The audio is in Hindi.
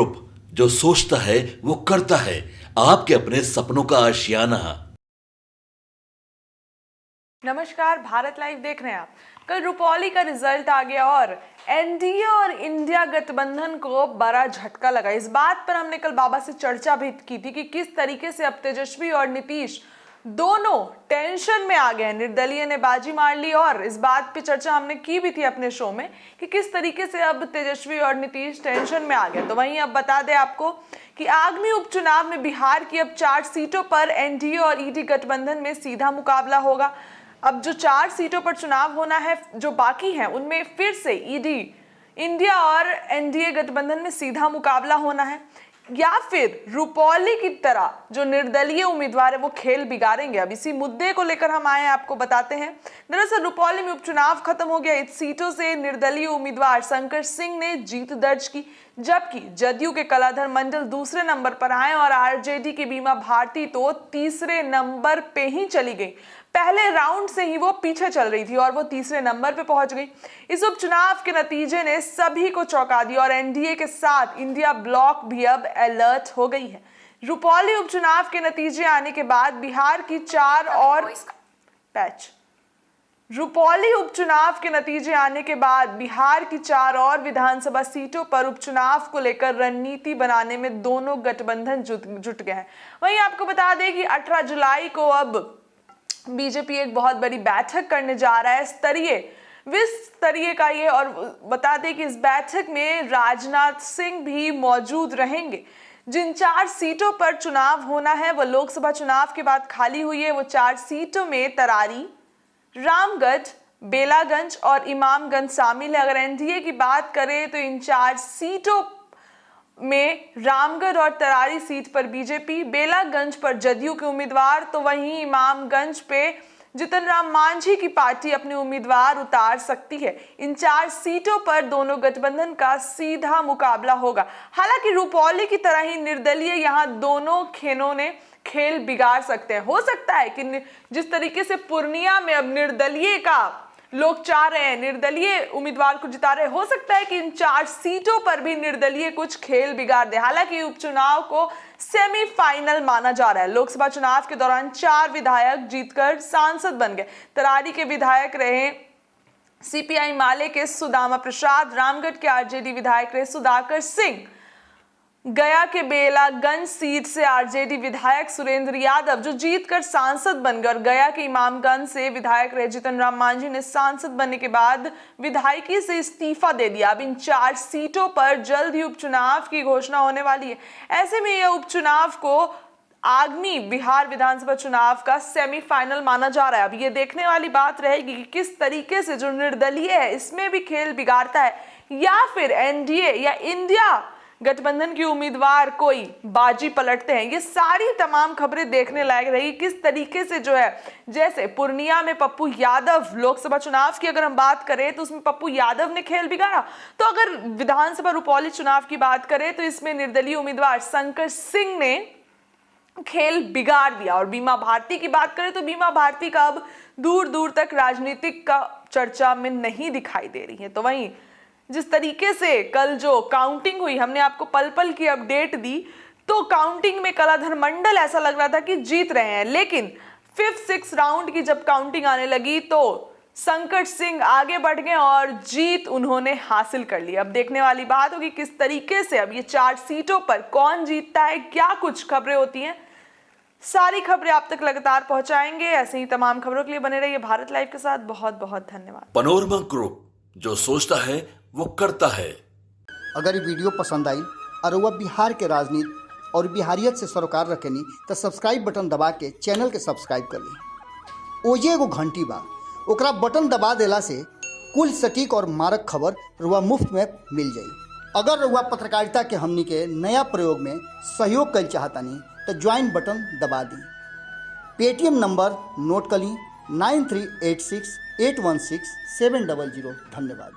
ग्रुप, जो सोचता है वो करता है। आपके अपने सपनों का आशियाना। नमस्कार, भारत लाइव देख रहे हैं आप। कल रुपौली का रिजल्ट आ गया और एनडीए और इंडिया गठबंधन को बड़ा झटका लगा। इस बात पर हमने कल बाबा से चर्चा भी की थी कि किस तरीके से अब तेजस्वी और नीतीश दोनों टेंशन में आ गए। निर्दलीय ने बाजी मार ली और इस बात पे चर्चा हमने की भी थी अपने शो में कि किस तरीके से अब तेजस्वी और नीतीश टेंशन में आ गए। तो वहीं अब बता दें आपको कि आगामी उपचुनाव में बिहार की अब 4 सीटों पर एनडीए और ईडी गठबंधन में सीधा मुकाबला होगा। अब जो 4 सीटों पर चुनाव होना है, जो बाकी हैं, उनमें फिर से ईडी, इंडिया और एनडीए गठबंधन में सीधा मुकाबला होना है, या फिर रुपौली की तरह जो निर्दलीय उम्मीदवार है वो खेल बिगाड़ेंगे। अब इसी मुद्दे को लेकर हम आए, आपको बताते हैं। दरअसल रुपौली में उपचुनाव खत्म हो गया। इस सीटों से निर्दलीय उम्मीदवार शंकर सिंह ने जीत दर्ज की, जबकि जदयू के कलाधर मंडल दूसरे नंबर पर आए और आरजेडी की बीमा भारती तो तीसरे नंबर पे ही चली गई। पहले राउंड से ही वो पीछे चल रही थी और वो तीसरे नंबर पे पहुंच गई। इस उपचुनाव के नतीजे ने सभी को चौंका दिया और एनडीए के साथ इंडिया ब्लॉक भी अब अलर्ट हो गई है। रुपौली उपचुनाव के नतीजे आने के बाद बिहार की 4 और रुपौली उपचुनाव के नतीजे आने के बाद बिहार की 4 और विधानसभा सीटों पर उपचुनाव को लेकर रणनीति बनाने में दोनों गठबंधन जुट गए हैं। वहीं आपको बता दें कि 18 जुलाई को अब बीजेपी एक बहुत बड़ी बैठक करने जा रहा है, विश्व स्तरीय का ये, और बता दें कि इस बैठक में राजनाथ सिंह भी मौजूद रहेंगे। जिन 4 सीटों पर चुनाव होना है वो लोकसभा चुनाव के बाद खाली हुई है। वो 4 सीटों में तरारी, रामगढ़, बेलागंज और इमामगंज शामिल है। अगर एनडीए की बात करें तो इन 4 सीटों में रामगढ़ और तरारी सीट पर बीजेपी, बेलागंज पर जदयू के उम्मीदवार, तो वहीं इमामगंज पे जितन राम मांझी की पार्टी अपने उम्मीदवार उतार सकती है। इन 4 सीटों पर दोनों गठबंधन का सीधा मुकाबला होगा। हालांकि रुपौली की तरह ही निर्दलीय यहां दोनों खेनों ने खेल बिगाड़ सकते हैं। हो सकता है कि जिस तरीके से पूर्णिया में अब निर्दलीय का लोग चाह रहे हैं, निर्दलीय उम्मीदवार को जिता रहे, हो सकता है कि इन 4 सीटों पर भी निर्दलीय कुछ खेल बिगाड़ दे। हालांकि उपचुनाव को सेमीफाइनल माना जा रहा है। लोकसभा चुनाव के दौरान 4 विधायक जीतकर सांसद बन गए। तरारी के विधायक रहे सीपीआई माले के सुदामा प्रसाद, रामगढ़ के आरजेडी विधायक रहे सुधाकर सिंह, गया के बेलागंज सीट से आरजेडी विधायक सुरेंद्र यादव जो जीतकर सांसद बन गए, और गया के इमामगंज से विधायक रहे जितन राम मांझी ने सांसद बनने के बाद विधायकी से इस्तीफा दे दिया। अब इन 4 सीटों पर जल्द ही उपचुनाव की घोषणा होने वाली है। ऐसे में यह उपचुनाव को आगामी बिहार विधानसभा चुनाव का सेमीफाइनल माना जा रहा है। अब ये देखने वाली बात रहेगी कि किस तरीके से जो निर्दलीय है इसमें भी खेल बिगाड़ता है, या फिर एनडीए या इंडिया गठबंधन की उम्मीदवार कोई बाजी पलटते हैं। ये सारी तमाम खबरें देखने लायक रही। किस तरीके से जो है, जैसे पूर्णिया में पप्पू यादव, लोकसभा चुनाव की अगर हम बात करें तो उसमें पप्पू यादव ने खेल बिगाड़ा, तो अगर विधानसभा रुपौली चुनाव की बात करें तो इसमें निर्दलीय उम्मीदवार शंकर सिंह ने खेल बिगाड़ दिया। और बीमा भारती की बात करें तो बीमा भारती का अब दूर दूर तक राजनीतिक का चर्चा में नहीं दिखाई दे रही है। तो वहीं जिस तरीके से कल जो काउंटिंग हुई, हमने आपको पल पल की अपडेट दी, तो काउंटिंग में कलाधर मंडल ऐसा लग रहा था कि जीत रहे हैं, लेकिन 5th-6th राउंड की जब काउंटिंग आने लगी तो शंकर सिंह आगे बढ़ गए और जीत उन्होंने हासिल कर ली। अब देखने वाली बात होगी किस तरीके से अब ये 4 सीटों पर कौन जीतता है, क्या कुछ खबरें होती हैं। सारी खबरें आप तक लगातार पहुंचाएंगे। ऐसे ही तमाम खबरों के लिए बने रहिए भारत लाइव के साथ। बहुत बहुत धन्यवाद। पनोरमा ग्रुप, जो सोचता है वो करता है। अगर ये वीडियो पसंद आई और वह बिहार के राजनीति और बिहारियत से सरोकार रखेनी तो सब्सक्राइब बटन दबा के चैनल के सब्सक्राइब कर ली। ओजे एगो घंटी बा, ओकरा बटन दबा देला से कुल सटीक और मारक खबर रुआ मुफ्त में मिल जाई। अगर रुआ पत्रकारिता के हमनी के नया प्रयोग में सहयोग कर चाहतानी तो ज्वाइन बटन दबा दी। पेटीएम नंबर नोट कर ली 9386816700। धन्यवाद।